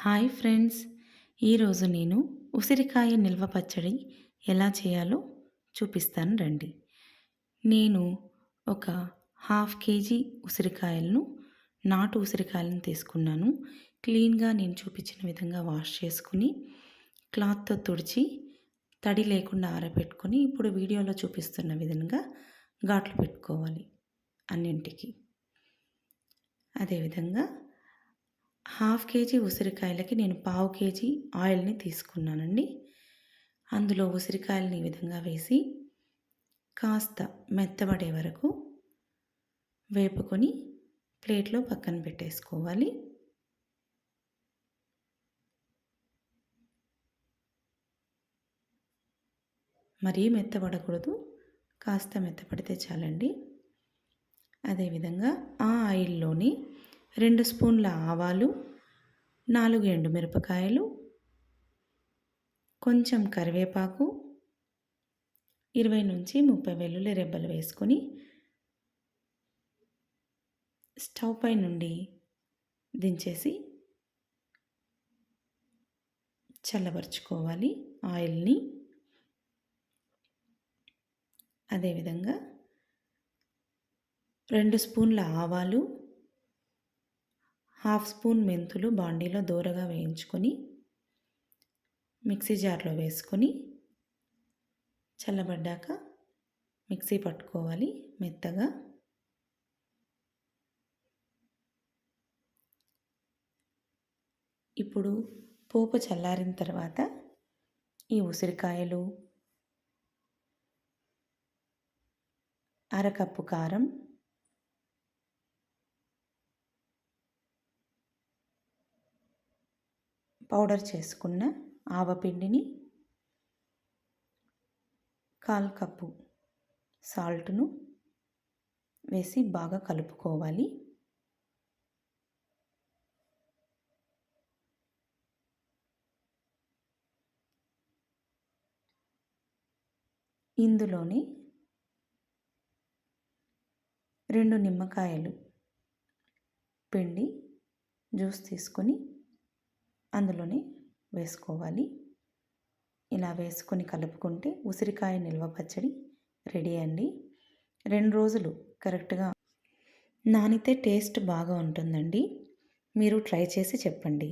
Hi friends, ఈరోజు నేను ఉసిరికాయ నిల్వ పచ్చడి ఎలా చేయాలో చూపిస్తాను రండి. నేను ఒక హాఫ్ కేజీ ఉసిరికాయలను నాటు ఉసిరికాయలను తీసుకున్నాను. క్లీన్గా నేను చూపించిన విధంగా వాష్ చేసుకుని క్లాత్తో తుడిచి తడి లేకుండా ఆరబెట్టుకొని ఇప్పుడు వీడియోలో చూపిస్తున్న విధంగా ఘాట్లు పెట్టుకోవాలి అన్నింటికి. అదేవిధంగా హాఫ్ కేజీ ఉసిరికాయలకి నేను పావు కేజీ ఆయిల్ని తీసుకున్నానండి. అందులో ఉసిరికాయలని ఈ విధంగా వేసి కాస్త మెత్తబడే వరకు వేపుకొని ప్లేట్లో పక్కన పెట్టేసుకోవాలి. మరీ మెత్తబడకూడదు, కాస్త మెత్తపడితే చాలండి. అదేవిధంగా ఆ ఆయిల్లోని 2 స్పూన్ల ఆవాలు, 4 ఎండుమిరపకాయలు, కొంచెం కరివేపాకు, 20 నుంచి 30 వెల్లుల్లి రెబ్బలు వేసుకొని స్టవ్ పై నుండి దించేసి చల్లబరుచుకోవాలి ఆయిల్ని. అదేవిధంగా 2 స్పూన్ల ఆవాలు, హాఫ్ స్పూన్ మెంతులు బాండీలో దోరగా వేయించుకొని మిక్సీ జార్లో వేసుకొని చల్లబడ్డాక మిక్సీ పట్టుకోవాలి మెత్తగా. ఇప్పుడు పోపు చల్లారిన తర్వాత ఈ ఉసిరికాయలు, అరకప్పు కారం, పౌడర్ చేసుకున్న ఆవపిండిని, 1/4 కప్పు సాల్ట్ను వేసి బాగా కలుపుకోవాలి. ఇందులోని 2 నిమ్మకాయలు పిండి జ్యూస్ తీసుకొని అందులోనే వేసుకోవాలి. ఇలా వేసుకొని కలుపుకుంటే ఉసిరికాయ నిల్వ పచ్చడి రెడీ అండి. 2 రోజులు కరెక్ట్గా నానితే టేస్ట్ బాగా ఉంటుందండి. మీరు ట్రై చేసి చెప్పండి.